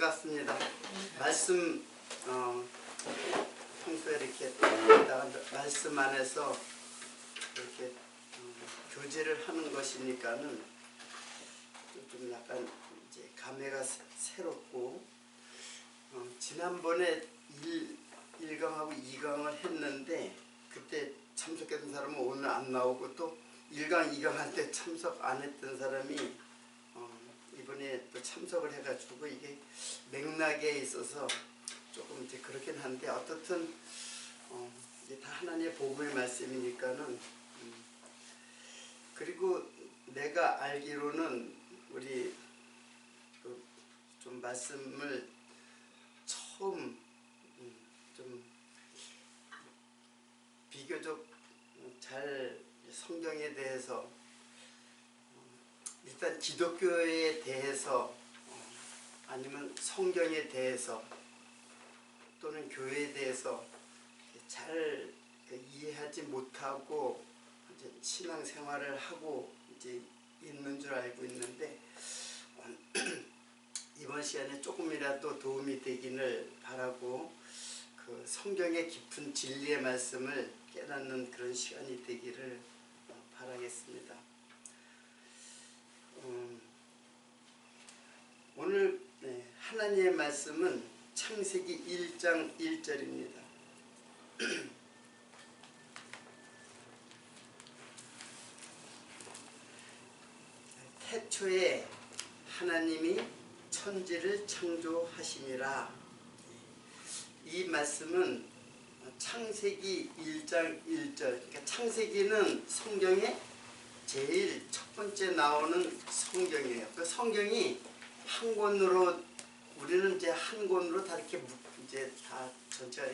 반갑습니다. 말씀 평소에 이렇게 말씀 안에서 이렇게 교제를 하는 것이니까는 좀 약간 이제 감회가 새롭고 지난번에 1강하고 2강을 했는데 그때 참석했던 사람은 오늘 안 나오고 또 1강, 2강 할 때 참석 안 했던 사람이 이번에 또 참석을 해가지고 이게 맥락에 있어서 조금 이제 그렇긴 한데 어떻든 이게 다 하나님의 복음의 말씀이니까는 그리고 내가 알기로는 우리 좀 말씀을 처음 좀 비교적 잘 성경에 대해서 일단 기독교에 대해서 아니면 성경에 대해서 또는 교회에 대해서 잘 이해하지 못하고 이제 신앙생활을 하고 이제 있는 줄 알고 있는데 이번 시간에 조금이라도 도움이 되기를 바라고 그 성경의 깊은 진리의 말씀을 깨닫는 그런 시간이 되기를 바라겠습니다. 오늘 하나님의 말씀은 창세기 1장 1절입니다. 태초에 하나님이 천지를 창조하시니라. 이 말씀은 창세기 1장 1절, 그러니까 창세기는 성경에 제일 첫 번째 나오는 성경이에요. 그 성경이 한 권으로 우리는 이제 한 권으로 다 이렇게 이제 다 전체가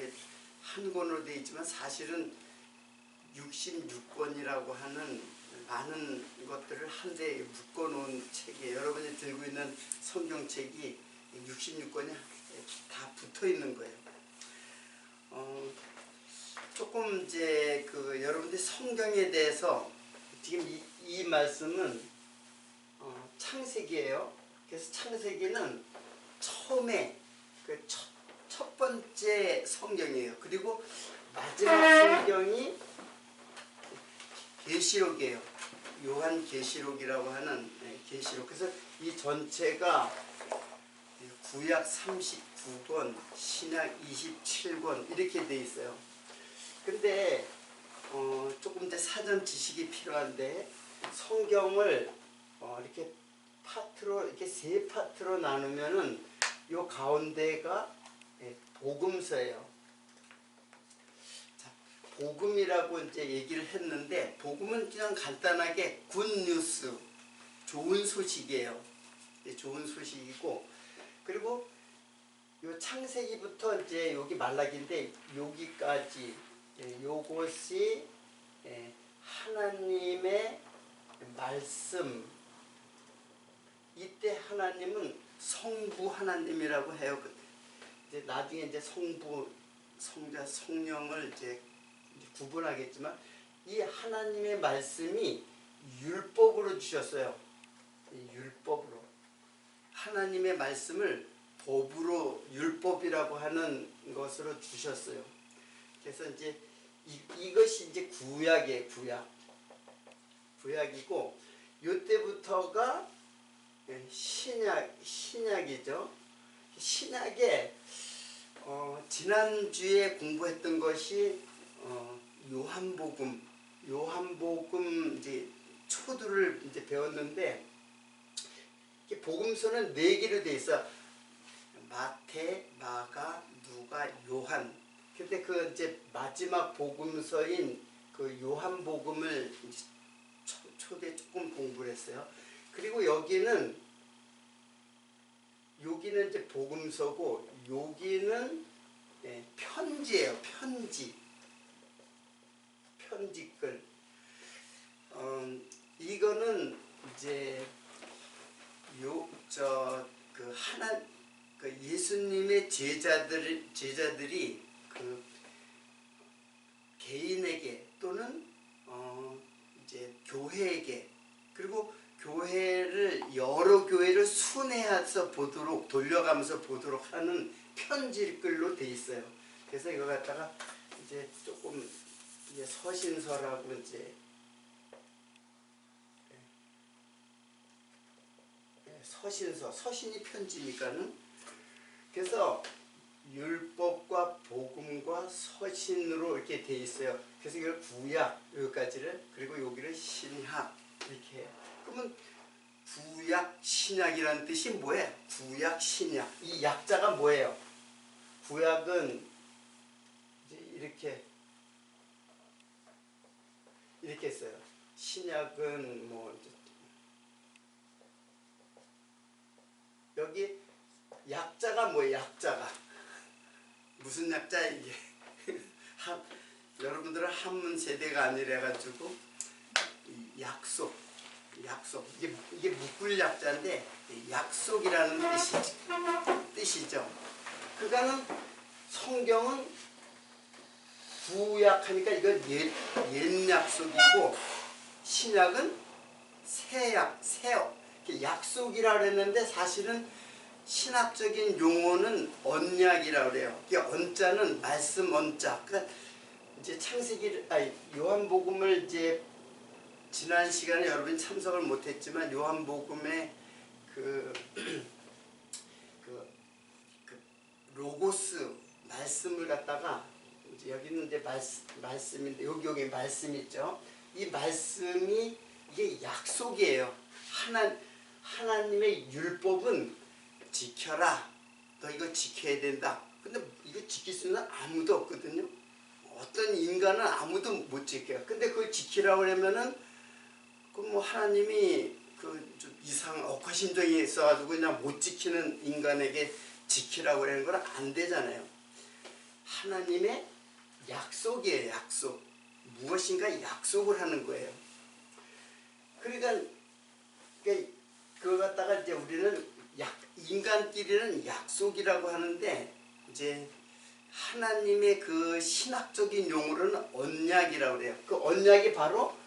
한 권으로 되어 있지만 사실은 66권이라고 하는 많은 것들을 한데 묶어놓은 책이에요. 여러분이 들고 있는 성경책이 66권이 다 붙어 있는 거예요. 조금 이제 여러분들 성경에 대해서 지금 이 말씀은 창세기예요. 그래서 창세기는 처음에 첫 번째 성경이에요. 그리고 마지막 성경이 계시록이에요. 요한계시록이라고 하는 계시록. 그래서 이 전체가 구약 39권, 신약 27권 이렇게 돼 있어요. 근데 조금 이제 사전 지식이 필요한데 성경을 이렇게 파트로 이렇게 세 파트로 나누면은 요 가운데가 복음서예요. 자, 복음이라고 이제 얘기를 했는데 복음은 그냥 간단하게 굿뉴스, 좋은 소식이에요. 좋은 소식이고 그리고 요 창세기부터 이제 여기 말라기인데 여기까지 요것이 하나님의 말씀. 이때 하나님은 성부 하나님이라고 해요. 이제 나중에 이제 성부, 성자, 성령을 이제 구분하겠지만 이 하나님의 말씀이 율법으로 주셨어요. 율법으로. 하나님의 말씀을 법으로 율법이라고 하는 것으로 주셨어요. 그래서 이제 이것이 이제 구약이에요. 구약이고 요때부터가 신약이죠. 신약에 지난주에 공부했던 것이 요한복음 이제 초두를 이제 배웠는데 복음서는 4개로 돼 있어. 마태, 마가, 누가, 요한. 근데 이제 마지막 복음서인 요한복음을 초대 조금 공부를 했어요. 그리고 여기는 이제 복음서고 여기는 편지예요. 편지글. 이거는 이제 예수님의 제자들이 개인에게 또는 이제 교회에게 그리고 여러 교회를 순회해서 보도록 돌려가면서 보도록 하는 편지글로 돼 있어요. 그래서 이거 갖다가 이제 조금 이제 서신서라고 이제 서신서, 서신이 편지니까는. 그래서 율법과 복음과 서신으로 이렇게 돼 있어요. 그래서 이걸 구약 여기까지를, 그리고 여기를 신약 이렇게 해요. 그러면 구약 신약이라는 뜻이 뭐예요? 구약 신약, 이 약자가 뭐예요? 구약은 이제 이렇게 했어요. 신약은 뭐 여기 약자가 뭐예요? 약자가 무슨 약자 이게? 여러분들은 한문 세대가 아니라 가지고 약속 이게 묶을 약자인데 약속이라는 뜻이죠. 그러니까는 성경은 구약하니까 이건 옛 약속이고 신약은 새 약속이라 그랬는데 사실은 신학적인 용어는 언약이라고 그래요. 이 언자는 말씀 언자. 그러니까 이제 요한복음을 이제 지난 시간에 여러분이 참석을 못했지만 요한복음의 그 로고스 말씀을 갖다가 이제 여기는 이제 말씀인데 여기 말씀 있죠. 이 말씀이 이게 약속이에요. 하나님의 율법은 지켜라. 너 이거 지켜야 된다. 근데 이거 지킬 수 있는 아무도 없거든요. 어떤 인간은 아무도 못 지켜요. 근데 그걸 지키라고 하면은 그 뭐 하나님이 그 좀 억하심정이 있어가지고 그냥 못 지키는 인간에게 지키라고 하는 건 안 되잖아요. 하나님의 약속이에요. 약속. 무엇인가 약속을 하는 거예요. 그러니까 그걸 갖다가 이제 우리는 인간끼리는 약속이라고 하는데 이제 하나님의 그 신학적인 용어로는 언약이라고 그래요. 그 언약이 바로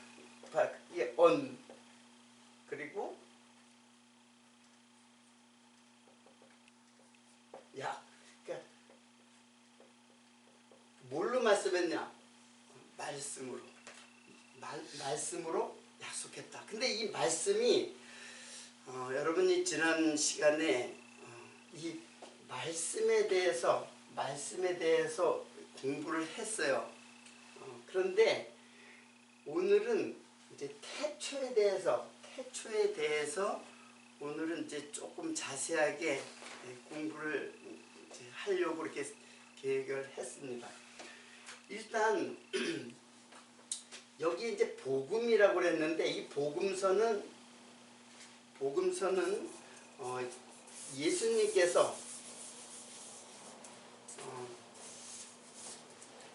이게 그리고 그러니까 뭘로 말씀했냐? 말씀으로 약속했다. 근데 이 말씀이 여러분이 지난 시간에 이 말씀에 대해서 공부를 했어요. 그런데 오늘은 이제 태초에 대해서 오늘은 이제 조금 자세하게 공부를 이제 하려고 이렇게 계획을 했습니다. 일단 여기 이제 복음이라고 그랬는데 이 복음서는 예수님께서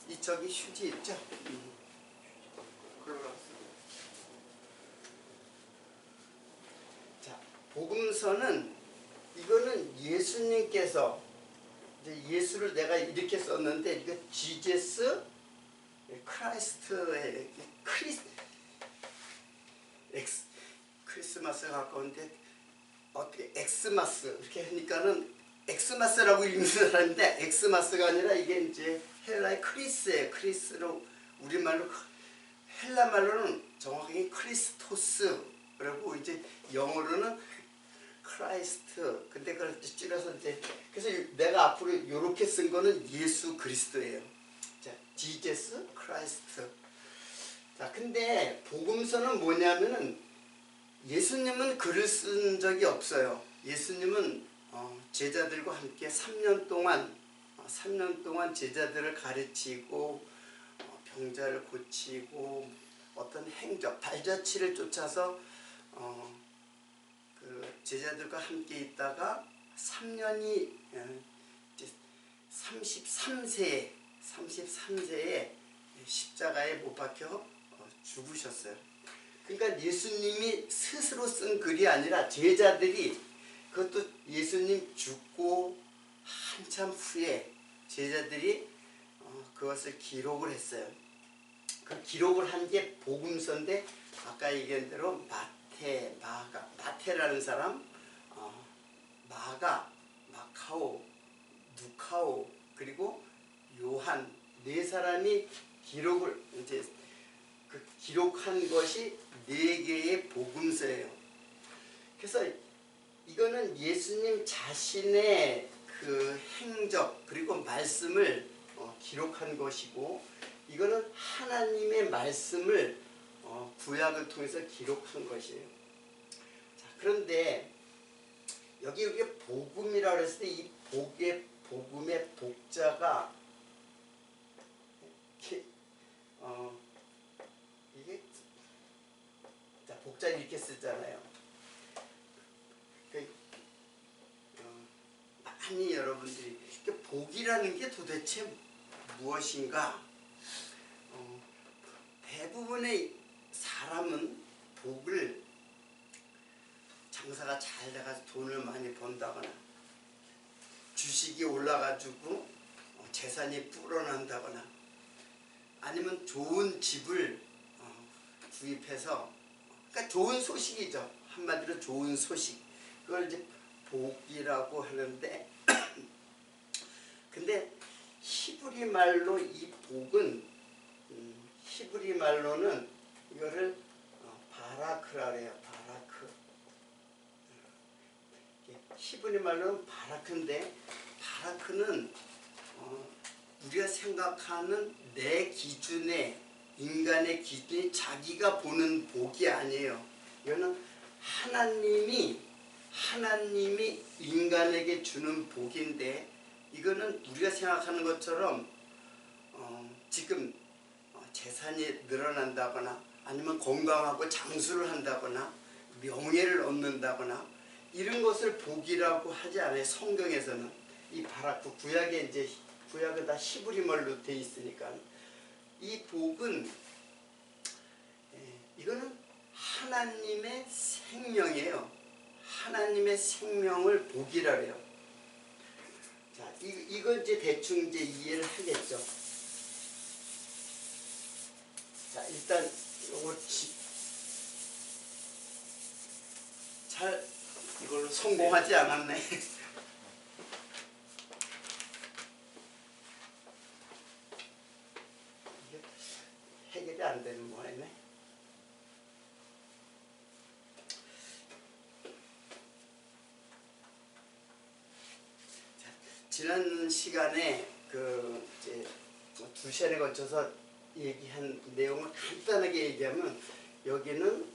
이 저기 휴지 있죠? 자, 복음서는 이거는 예수님께서 이제 예수를 내가 이렇게 썼는데 이거 지제스 크라이스트의 크리스마스가 가까운데 어떻게 엑스마스 이렇게 하니까는 엑스마스라고 읽는 사람인데 엑스마스가 아니라 이게 이제 헬라의 크리스예요. 크리스로 우리말로 헬라 말로는 정확하게 크리스토스라고 이제 영어로는 크라이스트. 근데 그걸 줄여서 이제 그래서 내가 앞으로 이렇게 쓴 거는 예수 그리스도예요. 자, 지제스 크라이스트. 자, 근데 복음서는 뭐냐면은 예수님은 글을 쓴 적이 없어요. 예수님은 제자들과 함께 3년 동안 제자들을 가르치고 병자를 고치고 어떤 행적, 발자취를 쫓아서 그 제자들과 함께 있다가 3년이 33세에 십자가에 못 박혀 죽으셨어요. 그러니까 예수님이 스스로 쓴 글이 아니라 제자들이 그것도 예수님 죽고 한참 후에 제자들이 그것을 기록을 했어요. 그 기록을 한 게 복음서인데 아까 얘기한 대로 마태라는 사람, 마가, 마카오, 누카오 그리고 요한 네 사람이 기록을 이제 그 기록한 것이 네 개의 복음서예요. 그래서 이거는 예수님 자신의 그 행적 그리고 말씀을 기록한 것이고, 이거는 하나님의 말씀을 구약을 통해서 기록한 것이에요. 자, 그런데 여기 복음이라고 그랬을 때 이 복음의 복자가 이게 자, 복자를 이렇게 쓰잖아요. 많이 여러분들이 복이라는 게 도대체 무엇인가? 대부분의 사람은 복을 장사가 잘 돼가지고 돈을 많이 번다거나, 주식이 올라가지고 재산이 불어난다거나, 아니면 좋은 집을 구입해서, 그러니까 좋은 소식이죠. 한마디로 좋은 소식. 그걸 이제 복이라고 하는데 근데 히브리 말로 이 복은 히브리 말로는 이거를 바라크라 그래요. 바라크. 히브리 말로는 바라크인데, 바라크는 우리가 생각하는 내 기준에, 인간의 기준이 자기가 보는 복이 아니에요. 이거는 하나님이 인간에게 주는 복인데, 이거는 우리가 생각하는 것처럼 지금 재산이 늘어난다거나, 아니면 건강하고 장수를 한다거나, 명예를 얻는다거나 이런 것을 복이라고 하지 않아요. 성경에서는 이 바라크, 구약은 다 히브리 말로 돼 있으니까 이 복은 이거는 하나님의 생명이에요. 하나님의 생명을 복이라 해요. 자, 이거 이제 대충 이제 이해를 하겠죠. 자, 일단 요거 잘 이걸로 성공하지 않았네. 이게 해결이 안 되는 거네. 지난 시간에 이제 2시간에 걸쳐서 얘기한 내용을 간단하게 얘기하면, 여기는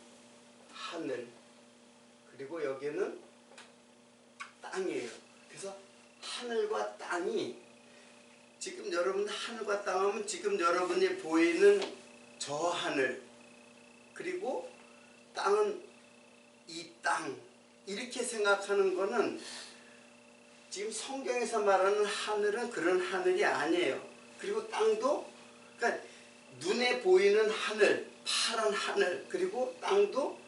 하늘, 그리고 여기는 땅이에요. 그래서 하늘과 땅이, 지금 여러분 하늘과 땅 하면 지금 여러분이 보이는 저 하늘, 그리고 땅은 이 땅, 이렇게 생각하는 거는 지금 성경에서 말하는 하늘은 그런 하늘이 아니에요. 그리고 땅도, 그러니까 눈에 보이는 하늘, 파란 하늘, 그리고 땅도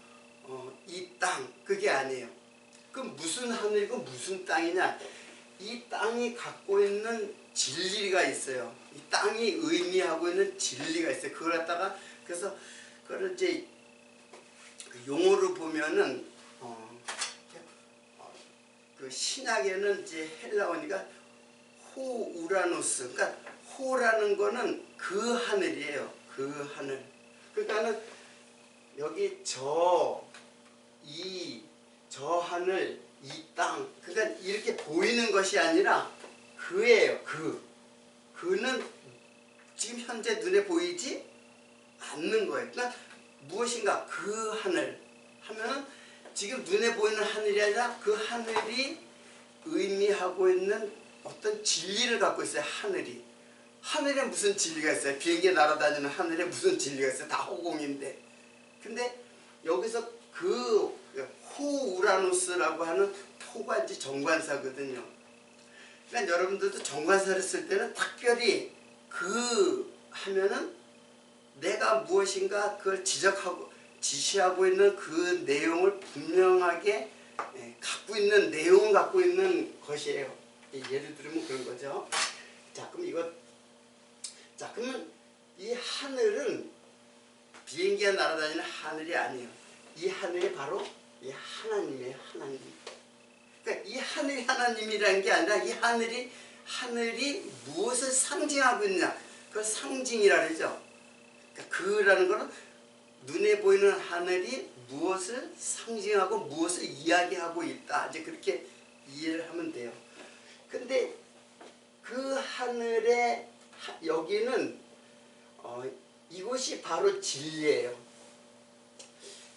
이 땅, 그게 아니에요. 그럼 무슨 하늘이고 무슨 땅이냐? 이 땅이 갖고 있는 진리가 있어요. 이 땅이 의미하고 있는 진리가 있어요. 그걸 갖다가, 그래서 그걸 이제 용어로 보면은 그 신약에는 이제 헬라어니까 호우라노스, 그러니까 호라는 거는 그 하늘이에요. 그 하늘. 그러니까는 여기 저 하늘, 이 땅, 그러니까 이렇게 보이는 것이 아니라 그예요. 그는 지금 현재 눈에 보이지 않는 거예요. 그러니까 무엇인가 그 하늘 하면은 지금 눈에 보이는 하늘이 아니라 그 하늘이 의미하고 있는 어떤 진리를 갖고 있어요. 하늘에 무슨 진리가 있어요? 비행기 날아다니는 하늘에 무슨 진리가 있어요? 다 허공인데. 근데 여기서 그 호우라누스라고 하는 호가 이제 정관사거든요. 그러니까 여러분들도 정관사를 쓸 때는 특별히 하면은 내가 무엇인가 그걸 지시하고 있는 그 내용을 분명하게 갖고 있는, 내용을 갖고 있는 것이에요. 예를 들면 그런 거죠. 자, 그러면 이 하늘은 비행기가 날아다니는 하늘이 아니에요. 이 하늘이 바로 이 하나님이에요. 하나님. 그러니까 이 하늘이 하나님이라는 게 아니라 이 하늘이 무엇을 상징하고 있냐, 그걸 상징이라 그러죠. 그러니까 그라는 거는 눈에 보이는 하늘이 무엇을 상징하고 무엇을 이야기하고 있다, 이제 그렇게 이해를 하면 돼요. 근데 그 하늘의 여기는 이곳이 바로 진리예요.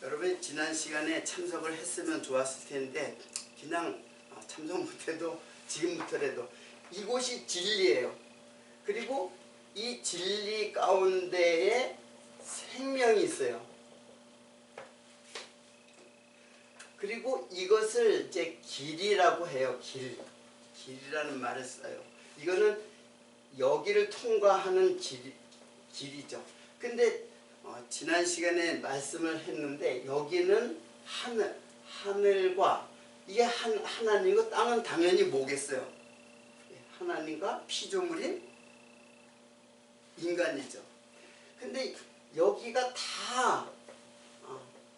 여러분 지난 시간에 참석을 했으면 좋았을 텐데 그냥 참석 못해도 지금부터라도 이곳이 진리예요. 그리고 이 진리 가운데에 생명이 있어요. 그리고 이것을 이제 길이라고 해요. 길이라는 말을 써요. 이거는 여기를 통과하는 길이죠. 근데 지난 시간에 말씀을 했는데 여기는 하늘과 이게 하나님과 땅은 당연히 뭐겠어요? 하나님과 피조물인 인간이죠. 근데 여기가 다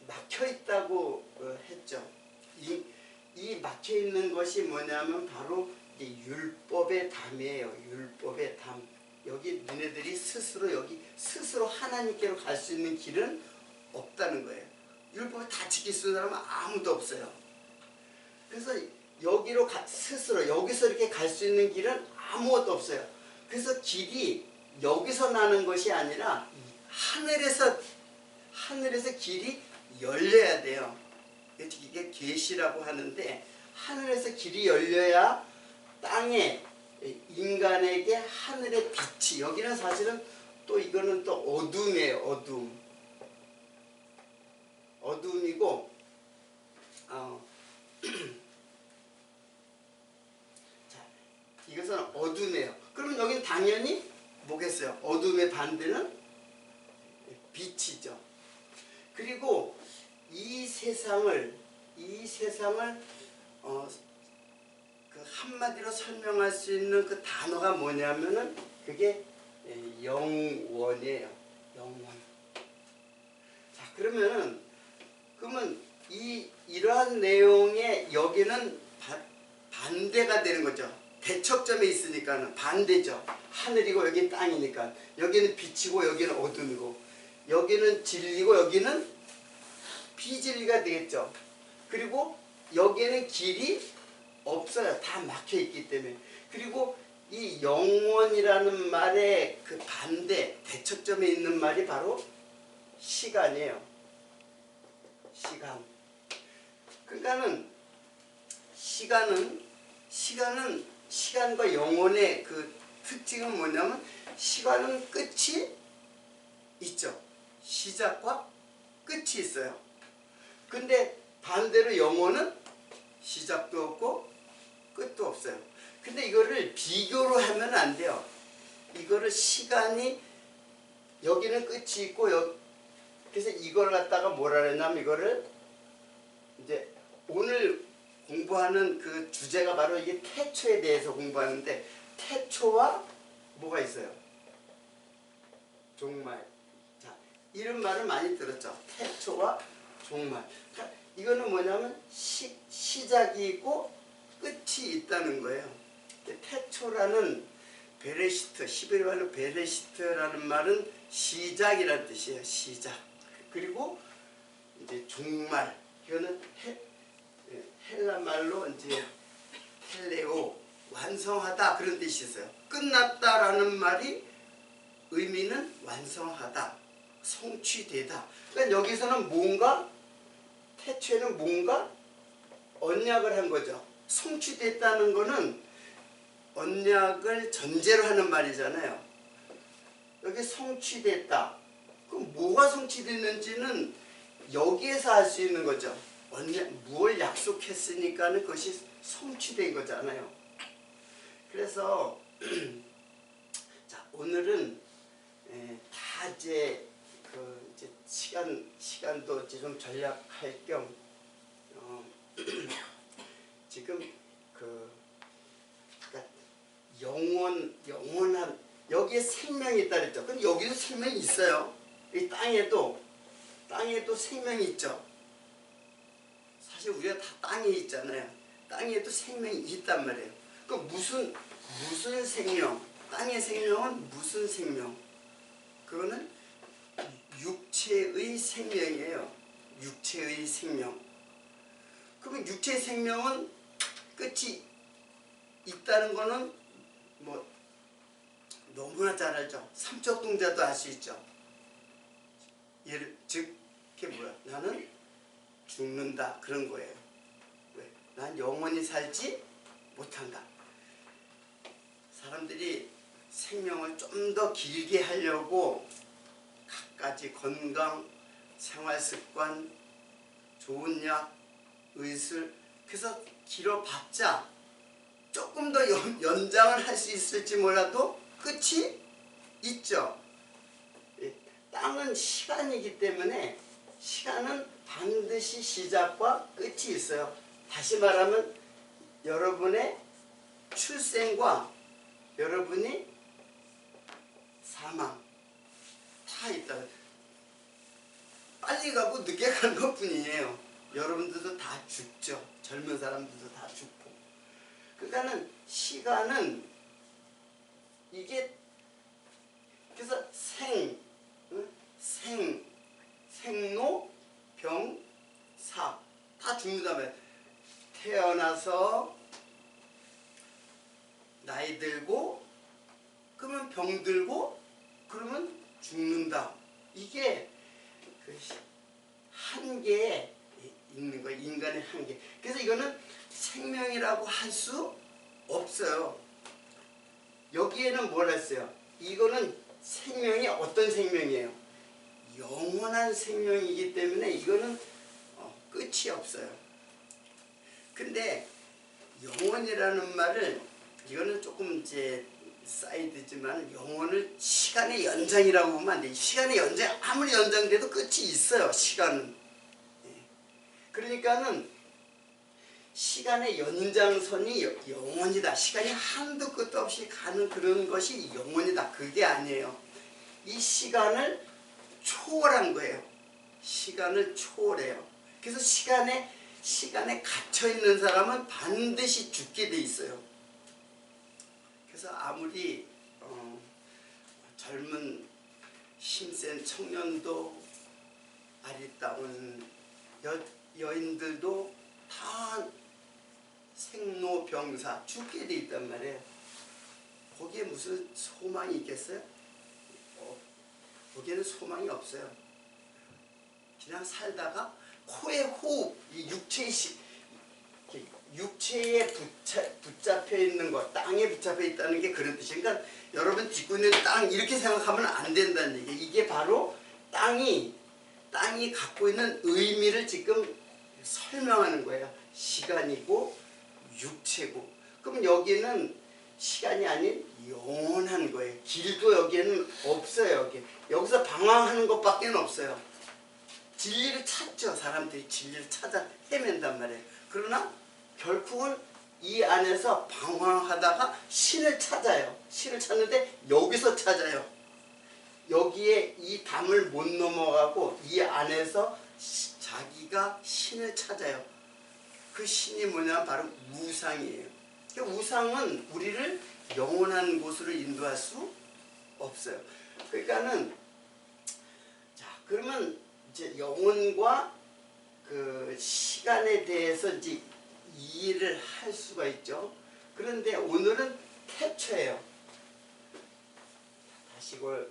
막혀 있다고 했죠. 이 막혀 있는 것이 뭐냐면 바로 율법의 담이에요. 율법의 담. 여기 너네들이 스스로 하나님께로 갈 수 있는 길은 없다는 거예요. 율법을 다 지킬 수 있는 사람은 아무도 없어요. 그래서 여기로 스스로 여기서 이렇게 갈 수 있는 길은 아무것도 없어요. 그래서 길이 여기서 나는 것이 아니라 하늘에서 길이 열려야 돼요. 이게 계시라고 하는데 하늘에서 길이 열려야 땅에 인간에게 하늘의 빛이, 여기는 사실은 또 이거는 또 어둠이에요. 어둠이고 자, 이것은 어둠이에요. 그럼 여기는 당연히 뭐겠어요? 어둠의 반대는 빛이죠. 그리고 이 세상을 그 한마디로 설명할 수 있는 그 단어가 뭐냐면은 그게 영원이에요. 영원. 자, 그러면 이러한 내용의 여기는 반대가 되는 거죠. 대척점에 있으니까는 반대죠. 하늘이고 여기는 땅이니까. 여기는 빛이고 여기는 어둠이고, 여기는 진리고 여기는 비진리가 되겠죠. 그리고 여기에는 길이 없어요. 다 막혀 있기 때문에. 그리고 이 영원이라는 말의 그 반대, 대척점에 있는 말이 바로 시간이에요. 시간. 그러니까는 시간과 영혼의 그 특징은 뭐냐면 시간은 끝이 있죠. 시작과 끝이 있어요. 근데 반대로 영혼은 시작도 없고 끝도 없어요. 근데 이거를 비교로 하면 안 돼요. 이거를 시간이 여기는 끝이 있고 그래서 이걸 갖다가 뭐라 그랬냐면 이거를 이제 오늘 공부하는 그 주제가 바로 이게 태초에 대해서 공부하는데, 태초와 뭐가 있어요? 종말. 자, 이런 말을 많이 들었죠. 태초와 종말. 그러니까 이거는 뭐냐면 시작이 있고 끝이 있다는 거예요. 태초라는 베레시트, 히브리 말로 베레시트라는 말은 시작이라는 뜻이에요. 시작. 그리고 이제 종말. 이거는 헬라 말로 이제 텔레오, 완성하다, 그런 뜻이 있어요. 끝났다라는 말이 의미는 완성하다, 성취되다. 그러니까 여기서는 뭔가, 태초에는 뭔가 언약을 한 거죠. 성취됐다는 거는 언약을 전제로 하는 말이잖아요. 여기 성취됐다. 그럼 뭐가 성취됐는지는 여기에서 알 수 있는 거죠. 무엇을 약속했으니까는 그것이 성취된 거잖아요. 그래서 자, 오늘은 다 이제 시간도 이제 좀 절약할 겸 지금 그러니까 영원한, 여기에 생명이 있다 그랬죠. 근데 여기도 생명이 있어요. 이 땅에도 생명이 있죠. 사실 우리가 다 땅에 있잖아요. 땅에도 생명이 있단 말이에요. 그 무슨 생명? 땅의 생명은 무슨 생명? 그거는 육체의 생명이에요. 육체의 생명. 그러면 육체의 생명은 끝이 있다는 거는 뭐 너무나 잘 알죠. 삼척동자도 알 수 있죠. 즉 그게 뭐야? 나는 죽는다 그런 거예요. 왜? 난 영원히 살지 못한다. 사람들이 생명을 좀 더 길게 하려고 갖가지 건강, 생활습관, 좋은 약, 의술, 그래서 길어봤자 조금 더 연장을 할 수 있을지 몰라도 끝이 있죠. 땅은 시간이기 때문에 시간은 반드시 시작과 끝이 있어요. 다시 말하면 여러분의 출생과 여러분이 사망 다 있다. 빨리 가고 늦게 가는 것 뿐이에요. 여러분들도 다 죽죠. 젊은 사람들도 다 죽고. 그러니까는 시간은 이게 그래서 생로, 병, 사 다 죽는다며. 태어나서 나이 들고 그러면 병 들고 그러면 죽는다. 이게 그 한계에 있는 거예요. 인간의 한계. 그래서 이거는 생명이라고 할 수 없어요. 여기에는 뭘 했어요? 이거는 생명이 어떤 생명이에요? 영원한 생명이기 때문에 이거는 끝이 없어요. 근데 영원이라는 말을 이거는 조금 이제 사이드지만 영혼을 시간의 연장이라고 보면 안 돼. 시간의 연장, 아무리 연장돼도 끝이 있어요. 시간은. 그러니까는 시간의 연장선이 영원이다. 시간이 한도 끝도 없이 가는 그런 것이 영원이다. 그게 아니에요. 이 시간을 초월한 거예요. 시간을 초월해요. 그래서 시간에 갇혀있는 사람은 반드시 죽게 돼 있어요. 그래서 아무리 젊은 힘센 청년도 아리따운 여인들도 다 생로병사 죽게 돼 있단 말이에요. 거기에 무슨 소망이 있겠어요? 거기에는 소망이 없어요. 그냥 살다가 코의 호흡, 이 육체에 붙잡혀 있는 것, 땅에 붙잡혀 있다는 게 그런 뜻이에요. 그러니까 여러분 딛고 있는 땅 이렇게 생각하면 안 된다는 얘기예요. 이게 바로 땅이 갖고 있는 의미를 지금 설명하는 거예요. 시간이고 육체고. 그럼 여기는 시간이 아닌 영원한 거예요. 길도 여기에는 없어요. 여기서 방황하는 것밖에 없어요. 진리를 찾죠. 사람들이 진리를 찾아 헤맨단 말이에요. 그러나 결국은 이 안에서 방황하다가 신을 찾아요. 신을 찾는데 여기서 찾아요. 여기에 이 담을 못 넘어가고 이 안에서 자기가 신을 찾아요. 그 신이 뭐냐면 바로 우상이에요. 우상은 우리를 영원한 곳으로 인도할 수 없어요. 그러니까는 자 그러면 이제 영혼과 그 시간에 대해서 이제 이해를 할 수가 있죠. 그런데 오늘은 태초예요. 다시 이걸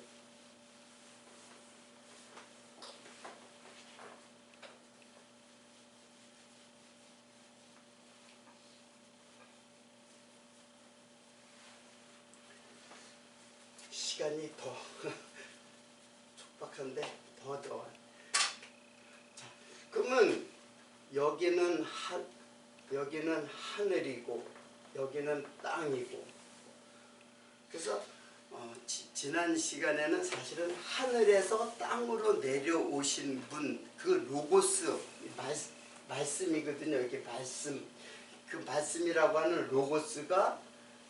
시간이 더 촉박한데 더 더워요. 자, 그러면 여기는 하늘이고 여기는 땅이고. 그래서 지난 시간에는 사실은 하늘에서 땅으로 내려오신 분, 그 로고스 말씀이거든요. 이게 말씀. 그 말씀이라고 하는 로고스가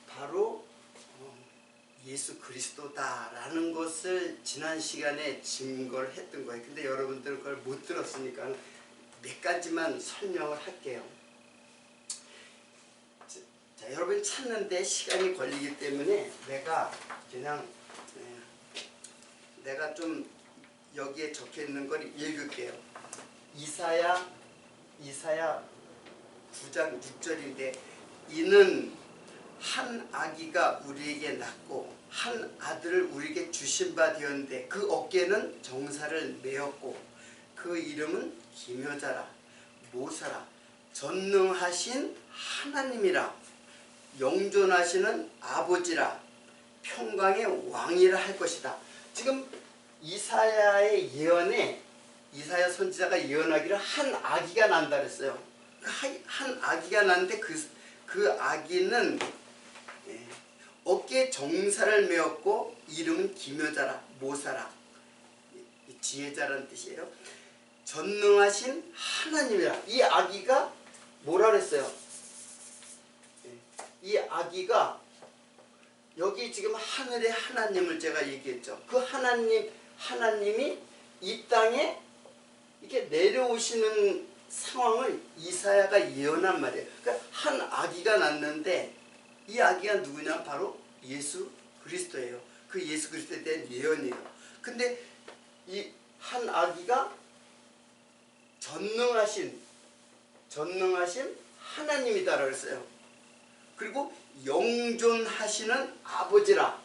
바로 예수 그리스도다라는 것을 지난 시간에 증거를 했던 거예요. 근데 여러분들은 그걸 못 들었으니까 몇 가지만 설명을 할게요. 자, 여러분 찾는데 시간이 걸리기 때문에 내가 그냥 내가 좀 여기에 적혀 있는 걸 읽을게요. 이사야 9장 6절인데 이는 한 아기가 우리에게 낳고 한 아들을 우리에게 주신 바 되었는데 그 어깨는 정사를 메었고 그 이름은 기묘자라 모사라 전능하신 하나님이라 영존하시는 아버지라 평강의 왕이라 할 것이다. 지금 이사야의 예언에 이사야 선지자가 예언하기를 한 아기가 난다 그랬어요. 한 아기가 났는데 그 아기는 어깨에 정사를 메었고 이름은 기묘자라 모사라 지혜자라는 뜻이에요. 전능하신 하나님이라. 이 아기가 뭐라 그랬어요? 이 아기가 여기 지금 하늘의 하나님을 제가 얘기했죠. 그 하나님이 이 땅에 이렇게 내려오시는 상황을 이사야가 예언한 말이에요. 그러니까 한 아기가 났는데 이 아기가 누구냐? 바로 예수 그리스도예요. 그 예수 그리스도에 대한 예언이에요. 근데 이 한 아기가 전능하신 하나님이다라고 했어요. 그리고 영존하시는 아버지라.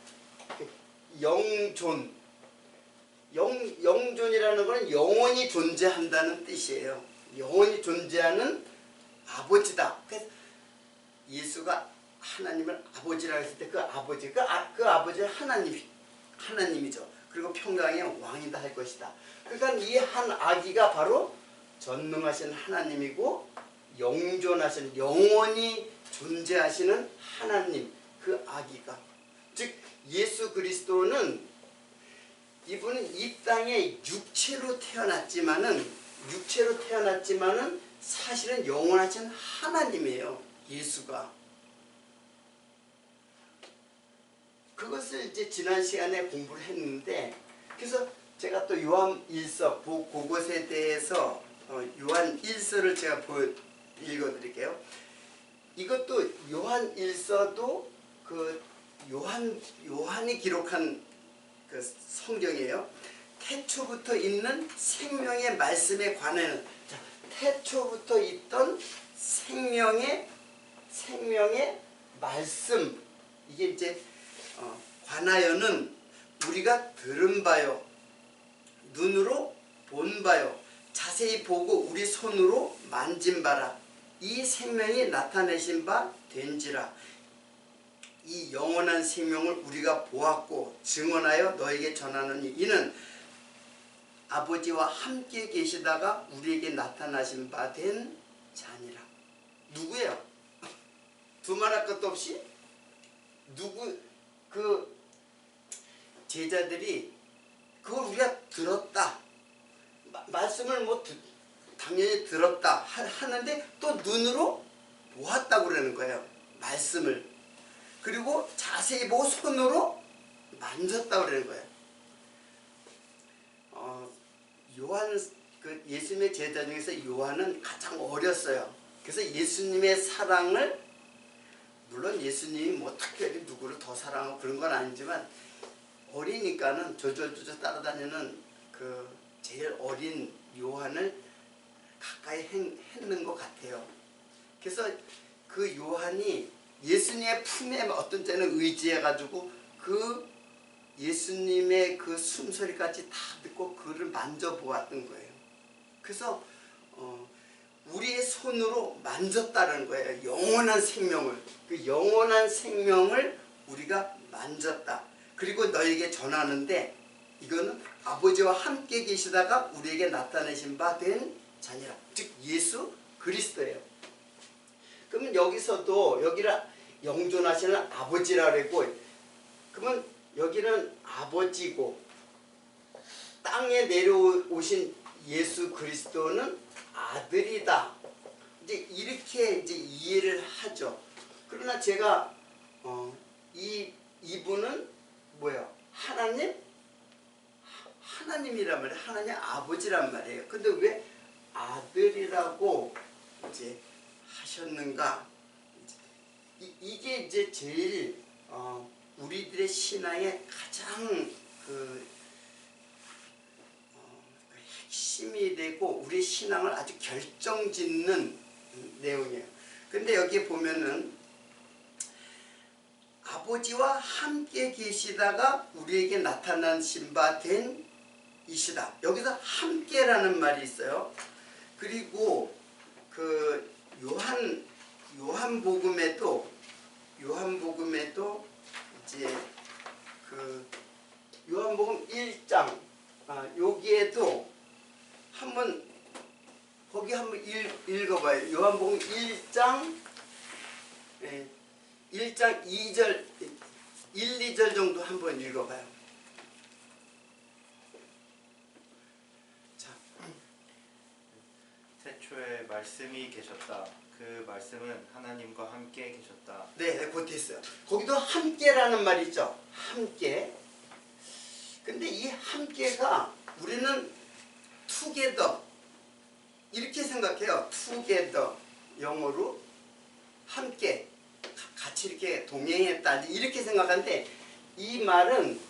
영존이라는 것은 영원히 존재한다는 뜻이에요. 영원히 존재하는 아버지다. 그래서 예수가 하나님을 아버지라고 했을 때 그 아버지는 하나님이죠. 그리고 평강의 왕이다 할 것이다. 그러니까 이 한 아기가 바로 전능하신 하나님이고 영존하신 영원히 존재하시는 하나님, 그 아기가 즉 예수 그리스도는 이분은 이 땅에 육체로 태어났지만은 사실은 영원하신 하나님이에요. 예수가. 그것을 이제 지난 시간에 공부를 했는데, 그래서 제가 또 요한 1서 그것에 대해서 요한 1서를 제가 읽어드릴게요. 이것도 요한 1서도 그 요한이 기록한 그 성경이에요. 태초부터 있는 생명의 말씀에 관하는, 자, 태초부터 있던 생명의 말씀, 이게 이제 관하여는 우리가 들은 바요, 눈으로 본 바요, 자세히 보고 우리 손으로 만진 바라. 이 생명이 나타내신 바 된지라. 이 영원한 생명을 우리가 보았고 증언하여 너에게 전하노니 이는 아버지와 함께 계시다가 우리에게 나타나신 바 된 자니라. 누구예요? 두말할 것도 없이 그 제자들이 그걸 우리가 들었다, 말씀을 당연히 들었다 하는데 또 눈으로 보았다고 그러는 거예요. 말씀을. 그리고 자세히 보고 손으로 만졌다고 그러는 거예요. 그 예수님의 제자 중에서 요한은 가장 어렸어요. 그래서 예수님의 사랑을, 물론 예수님이 특별히 누구를 더 사랑하고 그런 건 아니지만 어리니까는 조절조절 따라다니는 그 제일 어린 요한을 가까이 했는 것 같아요. 그래서 그 요한이 예수님의 품에 어떤 때는 의지해가지고 그 예수님의 그 숨소리까지 다 듣고 그를 만져보았던 거예요. 그래서 우리의 손으로 만졌다는 거예요. 영원한 생명을. 그 영원한 생명을 우리가 만졌다. 그리고 너에게 전하는데 이거는 아버지와 함께 계시다가 우리에게 나타내신 바 된 자니라. 즉 예수 그리스도예요. 그러면 여기서도 여기를 영존하시는 아버지라고 했고, 그러면 여기는 아버지고 땅에 내려오신 예수 그리스도는 아들이다. 이제 이렇게 이제 이해를 하죠. 그러나 제가 이분은 뭐예요? 하나님이란 말이에요. 하나님 아버지란 말이에요. 근데 왜 아들이라고 이제 하셨는가? 이게 이제 제일 우리들의 신앙의 가장 핵심이 되고 우리 신앙을 아주 결정짓는 내용이에요. 근데 여기 보면은 아버지와 함께 계시다가 우리에게 나타나신 바 된 이시다. 여기서 함께라는 말이 있어요. 그리고 그 요한복음에도 이제 그 요한복음 1장 여기에도 거기 한번 읽어봐요. 요한복음 1장 2절 1, 2절 정도 한번 읽어봐요. 자, 태초에 말씀이 계셨다. 그 말씀은 하나님과 함께 계셨다. 네, 곧 됐어요. 거기도 함께라는 말이 있죠. 함께. 근데 이 함께가 우리는 together 이렇게 생각해요. together 영어로 함께 같이 이렇게 동행했다 이렇게 생각하는데 이 말은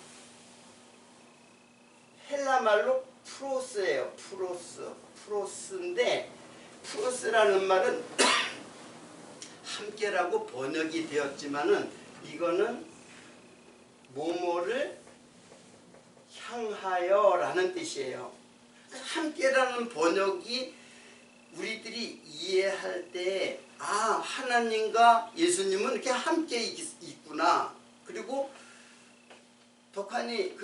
헬라 말로 프로스예요. 프로스인데 프로스라는 말은 함께라고 번역이 되었지만은 이거는 뭐뭐를 향하여라는 뜻이에요. 함께라는 번역이 우리들이 이해할 때 하나님과 예수님은 이렇게 함께 있구나. 그리고 덕하니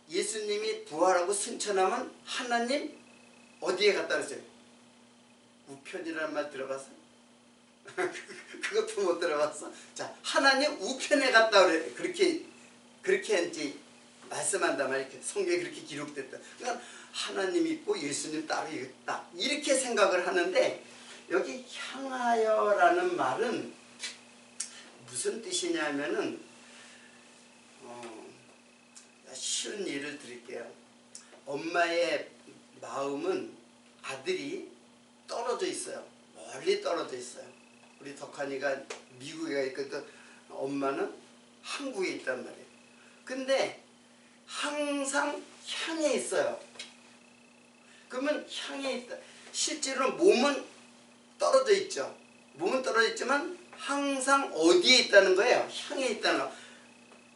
예수님이 부활하고 승천하면 하나님 어디에 갔다 그랬어요? 우편이라는 말 들어봤어? 그것도 못 들어봤어? 자, 하나님 우편에 갔다 그래. 그렇게 이제 말씀한단 말이야. 성경에 그렇게 기록됐다. 그러니까 하나님 있고 예수님 따로 있다. 이렇게 생각을 하는데 여기 향하여라는 말은 무슨 뜻이냐면은 쉬운 예를 드릴게요. 엄마의 마음은 아들이 떨어져 있어요. 멀리 떨어져 있어요. 우리 덕한이가 미국에 있거든. 엄마는 한국에 있단 말이에요. 근데 항상 향해 있어요. 그러면 향해 있다. 실제로 몸은 떨어져 있죠. 몸은 떨어져 있지만 항상 어디에 있다는 거예요? 향해 있다는 거.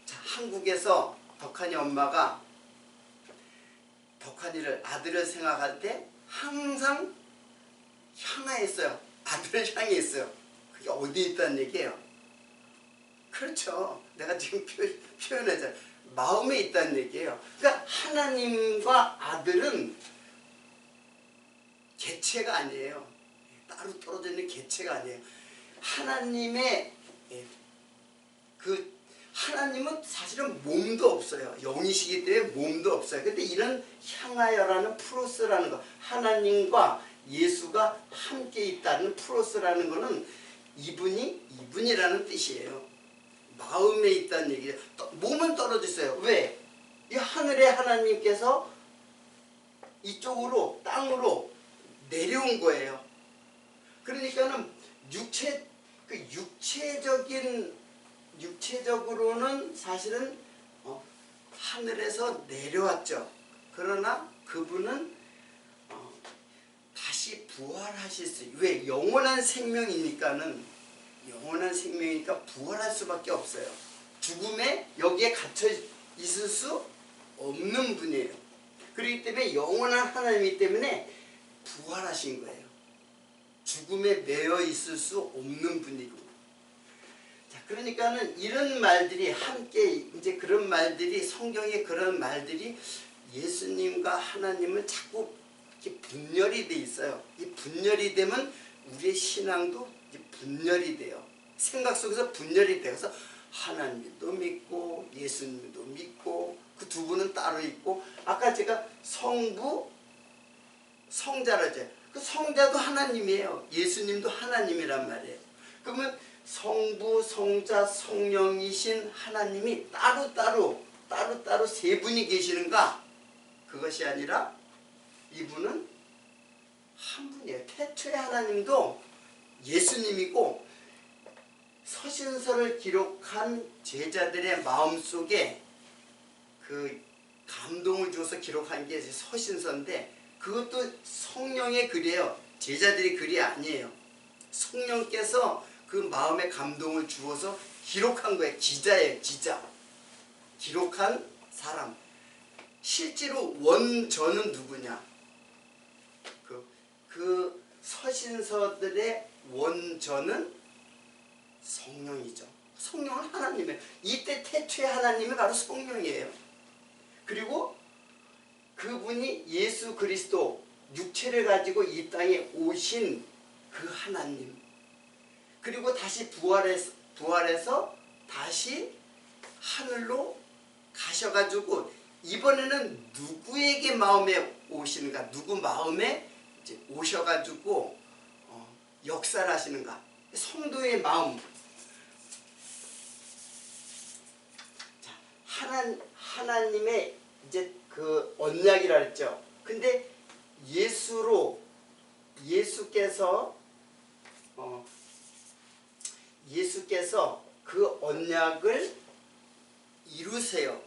자, 한국에서 덕한이 엄마가 덕한이를 아들을 생각할 때 항상 향해 있어요. 아들을 향해 있어요. 그게 어디에 있다는 얘기예요? 그렇죠. 내가 지금 표현하잖아요. 마음에 있다는 얘기예요. 그러니까 하나님과 아들은 개체가 아니에요. 따로 떨어져 있는 개체가 아니에요. 하나님은 사실은 몸도 없어요. 영이시기 때문에 몸도 없어요. 근데 이런 향하여라는 프로스라는 거, 하나님과 예수가 함께 있다는 프로스라는 거는 이분이라는 뜻이에요. 마음에 있다는 얘기예요. 몸은 떨어져 있어요. 왜? 이 하늘의 하나님께서 이쪽으로 땅으로 내려온 거예요. 그러니까는 육체적으로는 사실은 하늘에서 내려왔죠. 그러나 그분은 다시 부활하실 수 있어요. 왜? 영원한 생명이니까 부활할 수밖에 없어요. 죽음에 여기에 갇혀 있을 수 없는 분이에요. 그렇기 때문에 영원한 하나님이기 때문에 부활하신 거예요. 죽음에 매여 있을 수 없는 분이고. 자, 그러니까는 이런 말들이 함께 이제 그런 말들이 성경에 그런 말들이 예수님과 하나님은 자꾸 이렇게 분열이 돼 있어요. 이 분열이 되면 우리의 신앙도 이제 분열이 돼요. 생각 속에서 분열이 돼요. 그래서 하나님도 믿고 예수님도 믿고 그 두 분은 따로 있고 아까 제가 성부 성자라 했죠. 그 성자도 하나님이에요. 예수님도 하나님이란 말이에요. 그러면 성부, 성자, 성령이신 하나님이 따로따로 세 분이 계시는가? 그것이 아니라 이분은 한 분이에요. 태초의 하나님도 예수님이고 서신서를 기록한 제자들의 마음속에 그 감동을 주어서 기록한 게 서신서인데, 그것도 성령의 글이에요. 제자들이 글이 아니에요. 성령께서 그 마음에 감동을 주어서 기록한 거예요. 기자예요, 기자. 기록한 사람. 실제로 원저는 누구냐? 그 서신서들의 원저는 성령이죠. 성령은 하나님이에요. 이때 태초의 하나님이 바로 성령이에요. 그리고 그분이 예수 그리스도 육체를 가지고 이 땅에 오신 그 하나님, 그리고 다시 부활해서 다시 하늘로 가셔가지고 이번에는 누구에게 마음에 오시는가, 누구 마음에 이제 오셔가지고 역사를 하시는가. 성도의 마음. 자, 하나님의 이제 그 언약이라 했죠. 근데 예수께서 그 언약을 이루세요.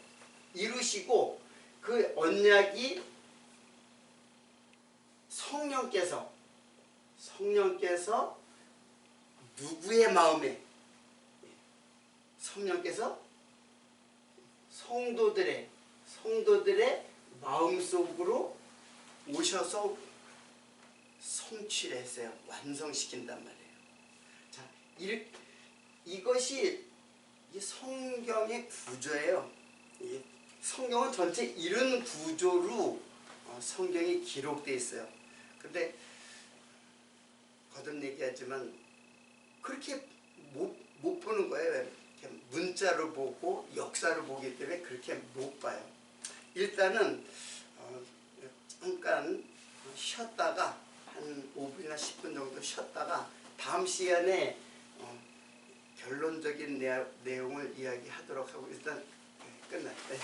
이루시고 그 언약이 성령께서 누구의 마음에, 성령께서 성도들의 마음속으로 오셔서 성취를 했어요. 완성시킨단 말이에요. 자, 이것이 성경의 구조예요. 성경은 전체 이런 구조로 성경이 기록되어 있어요. 근데 거듭 얘기하지만 그렇게 못 보는 거예요. 이렇게 문자로 보고 역사를 보기 때문에 그렇게 못 봐요. 일단은 잠깐 쉬었다가 한 5분이나 10분 정도 쉬었다가 다음 시간에 결론적인 내용을 이야기하도록 하고 일단 끝났어요.